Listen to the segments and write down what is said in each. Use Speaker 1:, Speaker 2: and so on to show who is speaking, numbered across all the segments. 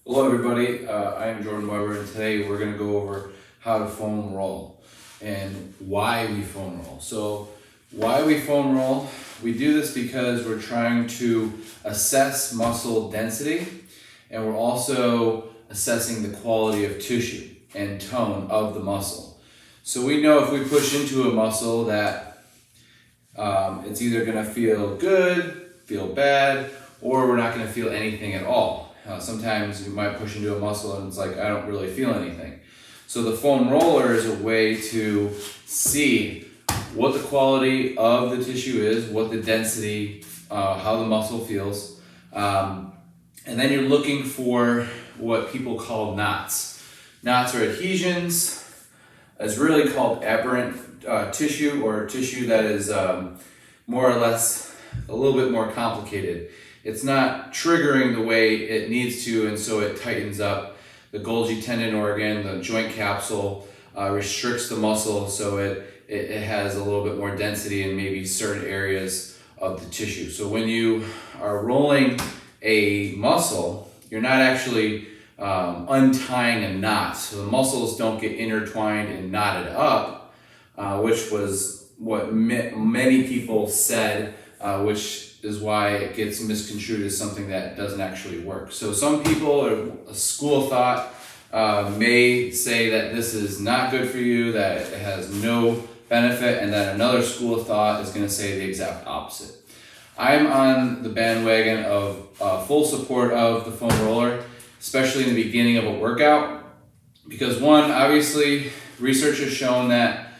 Speaker 1: Hello everybody, I am Jordan Weber, and today we're going to go over how to foam roll and why we foam roll. So why we foam roll, we do this because we're trying to assess muscle density, and we're also assessing the quality of tissue and tone of the muscle. So we know if we push into a muscle that it's either going to feel good, feel bad, or we're not going to feel anything at all. Sometimes you might push into a muscle and it's like, I don't really feel anything. So the foam roller is a way to see what the quality of the tissue is, what the density, how the muscle feels. And then you're looking for what people call knots. Knots are adhesions. It's really called aberrant tissue, or tissue that is more or less a little bit more complicated. It's not triggering the way it needs to, and so it tightens up the Golgi tendon organ, the joint capsule, restricts the muscle, so it has a little bit more density in maybe certain areas of the tissue. So when you are rolling a muscle, you're not actually untying a knot. So the muscles don't get intertwined and knotted up, which was what many people said, which is why it gets misconstrued as something that doesn't actually work. So some people, or a school of thought, may say that this is not good for you, that it has no benefit, and then another school of thought is going to say the exact opposite. I'm on the bandwagon of full support of the foam roller, especially in the beginning of a workout, because one, obviously, research has shown that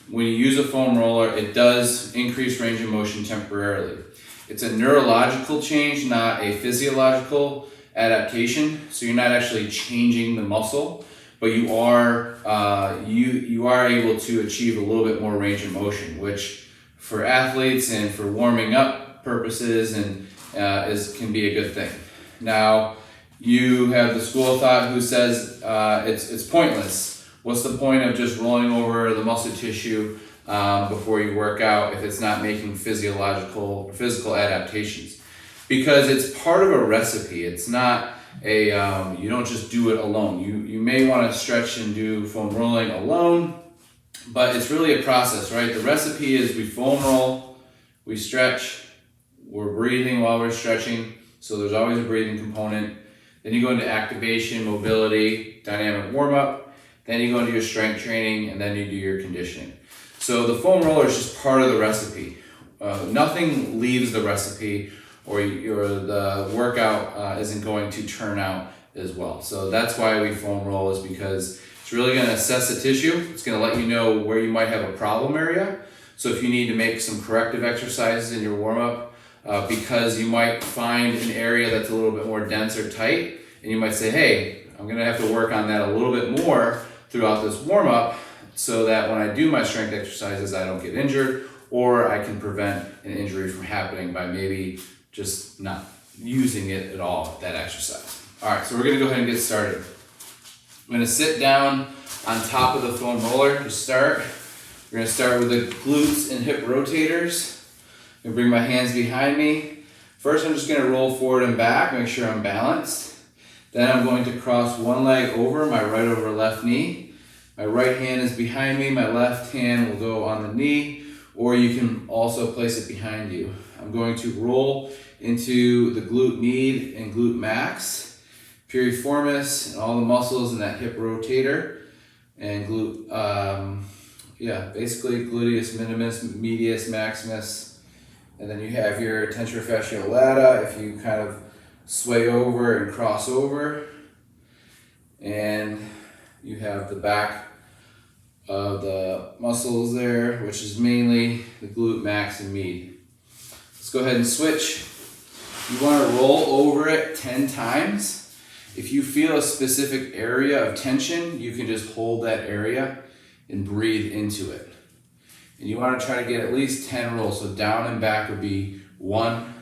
Speaker 1: when you use a foam roller, it does increase range of motion temporarily. It's a neurological change, not a physiological adaptation. So you're not actually changing the muscle, but you are able to achieve a little bit more range of motion, which for athletes and for warming up purposes and can be a good thing. Now, you have the school of thought who says it's pointless. What's the point of just rolling over the muscle tissue before you work out if it's not making physical adaptations? Because it's part of a recipe. It's not you don't just do it alone. You may want to stretch and do foam rolling alone, but it's really a process, right? The recipe is we foam roll, we stretch, we're breathing while we're stretching, so there's always a breathing component. Then you go into activation, mobility, dynamic warm-up, then you go into your strength training, and then you do your conditioning. So the foam roller is just part of the recipe. Nothing leaves the recipe, or the workout isn't going to turn out as well. So that's why we foam roll, is because it's really going to assess the tissue. It's going to let you know where you might have a problem area. So if you need to make some corrective exercises in your warm-up, because you might find an area that's a little bit more dense or tight, and you might say, hey, I'm going to have to work on that a little bit more throughout this warm-up, so that when I do my strength exercises, I don't get injured, or I can prevent an injury from happening by maybe just not using it at all, that exercise. All right, so we're gonna go ahead and get started. I'm gonna sit down on top of the foam roller to start. We're gonna start with the glutes and hip rotators. I'm gonna bring my hands behind me. First, I'm just gonna roll forward and back, make sure I'm balanced. Then I'm going to cross one leg over, my right over left knee. My right hand is behind me, my left hand will go on the knee, or you can also place it behind you. I'm going to roll into the glute med and glute max, piriformis, and all the muscles in that hip rotator, and basically gluteus minimus, medius, maximus, and then you have your tension fasciae lata if you kind of sway over and cross over, and you have the back of the muscles there, which is mainly the glute max and med. Let's go ahead and switch. You want to roll over it 10 times. If you feel a specific area of tension, you can just hold that area and breathe into it. And you want to try to get at least 10 rolls. So down and back would be 1,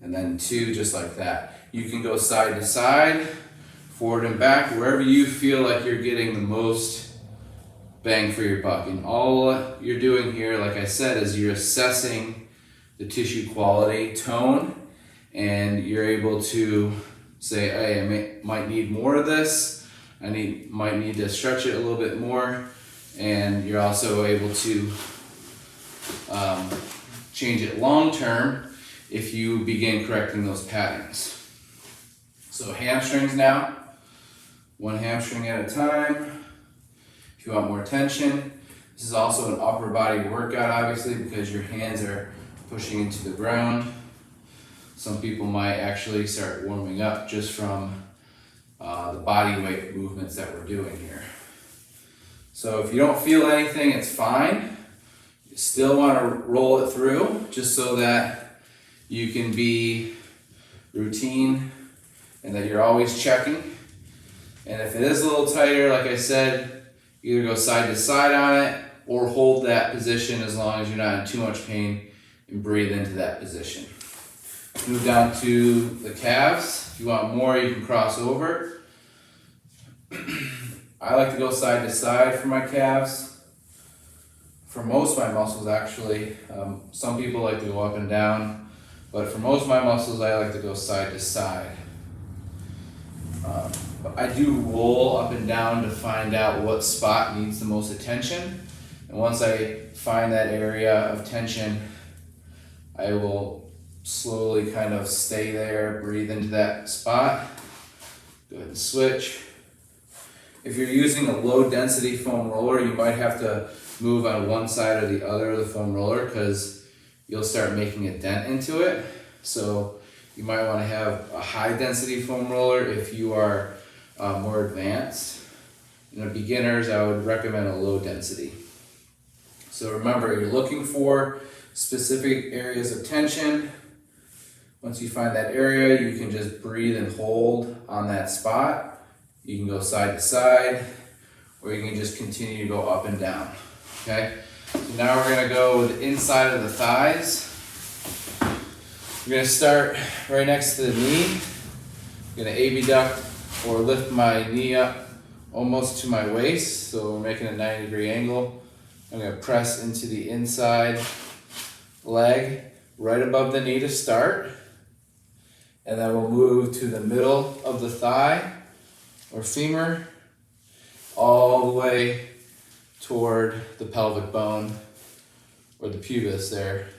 Speaker 1: and then 2, just like that. You can go side to side, forward and back, wherever you feel like you're getting the most bang for your buck. And all you're doing here, like I said, is you're assessing the tissue quality, tone, and you're able to say, hey, I might need more of this. Might need to stretch it a little bit more. And you're also able to change it long term if you begin correcting those patterns. So hamstrings now, one hamstring at a time. If you want more tension, this is also an upper body workout, obviously, because your hands are pushing into the ground. Some people might actually start warming up just from the body weight movements that we're doing here. So if you don't feel anything, it's fine. You still want to roll it through just so that you can be routine and that you're always checking. And if it is a little tighter, like I said, either go side to side on it or hold that position as long as you're not in too much pain and breathe into that position. Move down to the calves. If you want more, you can cross over. I like to go side to side for my calves. For most of my muscles, actually. Some people like to go up and down, but for most of my muscles, I like to go side to side. But I do roll up and down to find out what spot needs the most attention. And once I find that area of tension, I will slowly kind of stay there, breathe into that spot. Go ahead and switch. If you're using a low density foam roller, you might have to move on one side or the other of the foam roller because you'll start making a dent into it. So you might want to have a high density foam roller if you are more advanced. You know, beginners, I would recommend a low density. So remember, you're looking for specific areas of tension. Once you find that area, you can just breathe and hold on that spot. You can go side to side, or you can just continue to go up and down, okay? So now we're gonna go with the inside of the thighs. We're gonna start right next to the knee. I'm gonna abduct or lift my knee up almost to my waist, so we're making a 90-degree angle. I'm gonna press into the inside leg right above the knee to start. And then we'll move to the middle of the thigh or femur, all the way toward the pelvic bone or the pubis there.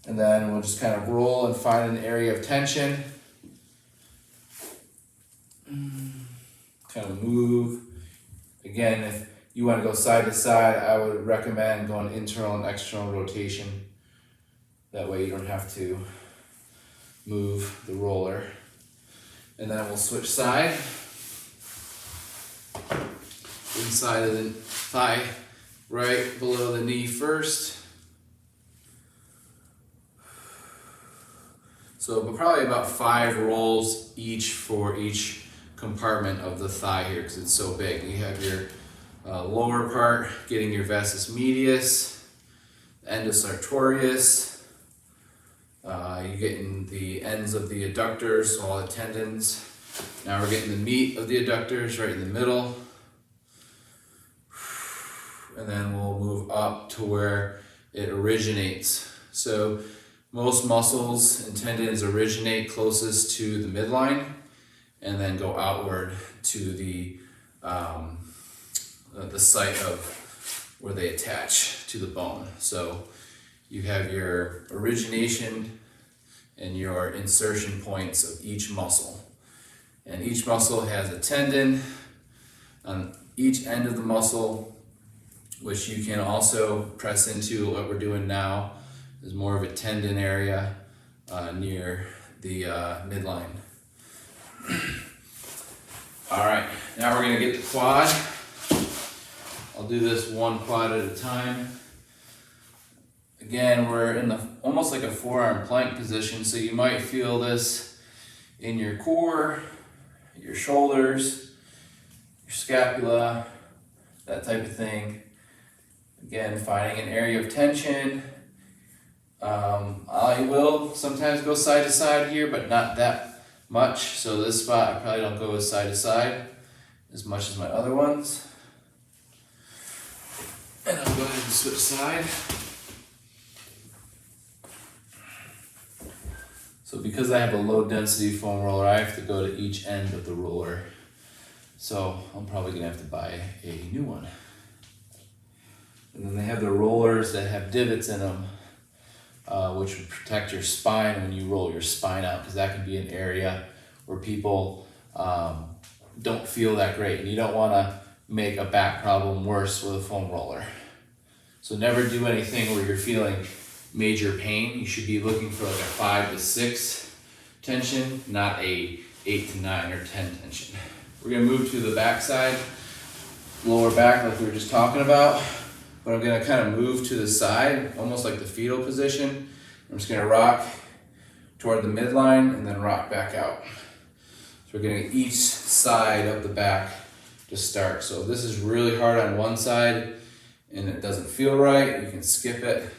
Speaker 1: And then we'll just kind of roll and find an area of tension. Kind of move. Again, if you want to go side to side, I would recommend going internal and external rotation. That way you don't have to move the roller. And then we'll switch side. Inside of the thigh, right below the knee first. So probably about 5 rolls each for each compartment of the thigh here because it's so big. You have your lower part getting your vastus medius, endus sartorius. You're getting the ends of the adductors, so all the tendons. Now we're getting the meat of the adductors right in the middle. And then we'll move up to where it originates. So most muscles and tendons originate closest to the midline and then go outward to the site of where they attach to the bone. So you have your origination and your insertion points of each muscle. And each muscle has a tendon on each end of the muscle, which you can also press into. What we're doing now is more of a tendon area near the midline. All right, now we're gonna get the quad. I'll do this one quad at a time. Again, we're in almost like a forearm plank position, so you might feel this in your core, your shoulders, your scapula, that type of thing. Again, finding an area of tension. I will sometimes go side to side here, but not that much. So this spot, I probably don't go side to side as much as my other ones. And I'll go ahead and switch side. So So because I have a low density foam roller, I have to go to each end of the roller. So I'm probably gonna have to buy a new one. And then they have the rollers that have divots in them, which would protect your spine when you roll your spine out, because that can be an area where people don't feel that great, and you don't wanna make a back problem worse with a foam roller. So never do anything where you're feeling major pain. You should be looking for like a 5 to 6 tension, not a 8 to 9 or 10 tension. We're gonna move to the back side, lower back like we were just talking about, but I'm gonna kind of move to the side, almost like the fetal position. I'm just gonna rock toward the midline and then rock back out. So we're getting each side of the back to start. So if this is really hard on one side and it doesn't feel right, you can skip it,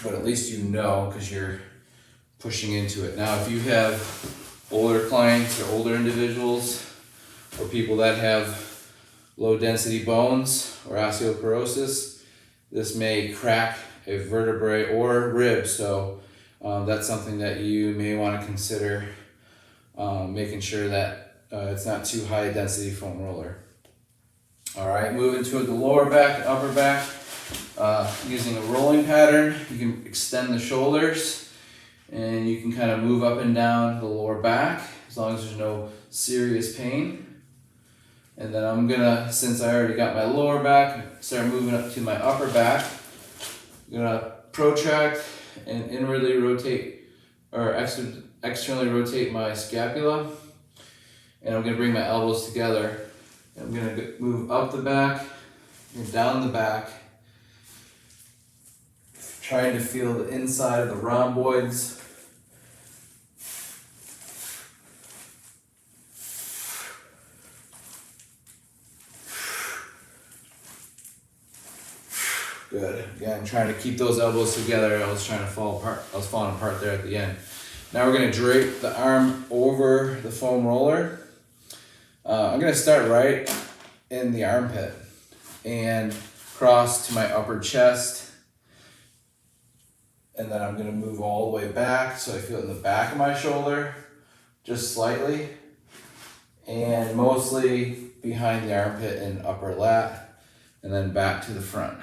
Speaker 1: but at least you know because you're pushing into it. Now, if you have older clients or older individuals or people that have low density bones or osteoporosis, this may crack a vertebrae or rib. So that's something that you may want to consider, making sure that it's not too high a density foam roller. All right, moving to the lower back and upper back. Using a rolling pattern, you can extend the shoulders and you can kind of move up and down the lower back as long as there's no serious pain. And then I'm gonna, since I already got my lower back, start moving up to my upper back. I'm gonna protract and inwardly rotate, or externally rotate my scapula. And I'm gonna bring my elbows together. I'm gonna move up the back and down the back, trying to feel the inside of the rhomboids. Good. Again, trying to keep those elbows together. I was trying to fall apart. I was falling apart there at the end. Now we're gonna drape the arm over the foam roller. I'm gonna start right in the armpit and cross to my upper chest. And then I'm gonna move all the way back so I feel it in the back of my shoulder, just slightly, and mostly behind the armpit and upper lat, and then back to the front.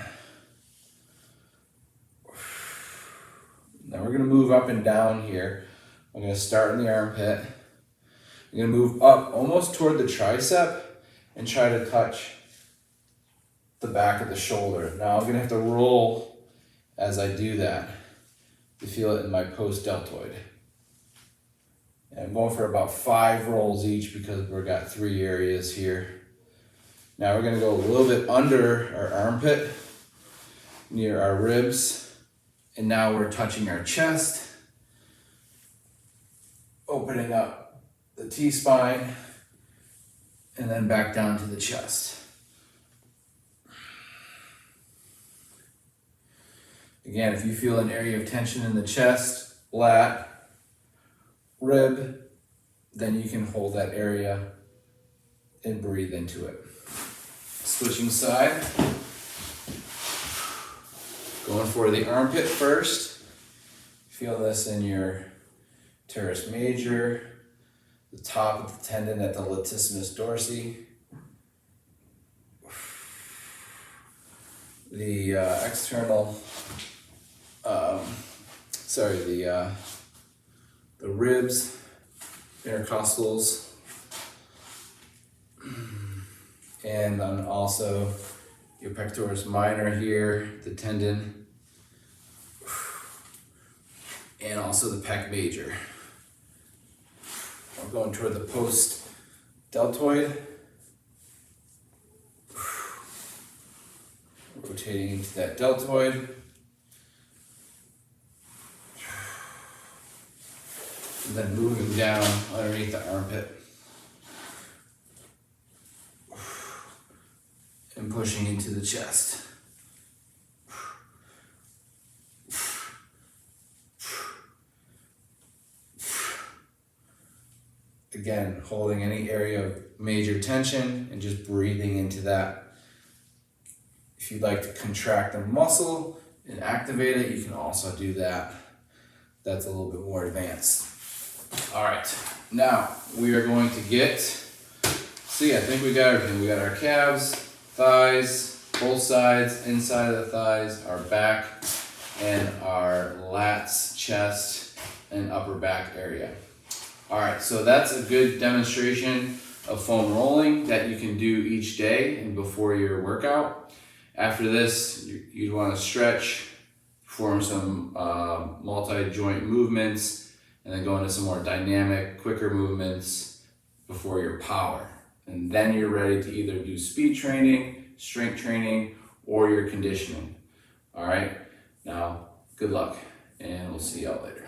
Speaker 1: Now we're gonna move up and down here. I'm gonna start in the armpit. I'm gonna move up almost toward the tricep and try to touch the back of the shoulder. Now I'm gonna have to roll as I do that to feel it in my post-deltoid. And I'm going for about 5 rolls each because we've got 3 areas here. Now we're gonna go a little bit under our armpit, near our ribs, and now we're touching our chest, opening up the T-spine, and then back down to the chest. Again, if you feel an area of tension in the chest, lat, rib, then you can hold that area and breathe into it. Switching side. Going for the armpit first. Feel this in your teres major, the top of the tendon at the latissimus dorsi. The external, the ribs, intercostals, and then also your pectoris minor here, the tendon, and also the pec major. I'm going toward the post-deltoid, rotating into that deltoid, and then moving down underneath the armpit and pushing into the chest. Again, holding any area of major tension and just breathing into that. If you'd like to contract the muscle and activate it, you can also do that. that's a little bit more advanced. All right, now we are going to get, see, I think we got everything. We got our calves, thighs, both sides, inside of the thighs, our back, and our lats, chest, and upper back area. All right, so that's a good demonstration of foam rolling that you can do each day and before your workout. After this, you'd want to stretch, perform some multi-joint movements, and then go into some more dynamic, quicker movements before your power. And then you're ready to either do speed training, strength training, or your conditioning. All right, now good luck, and we'll see y'all later.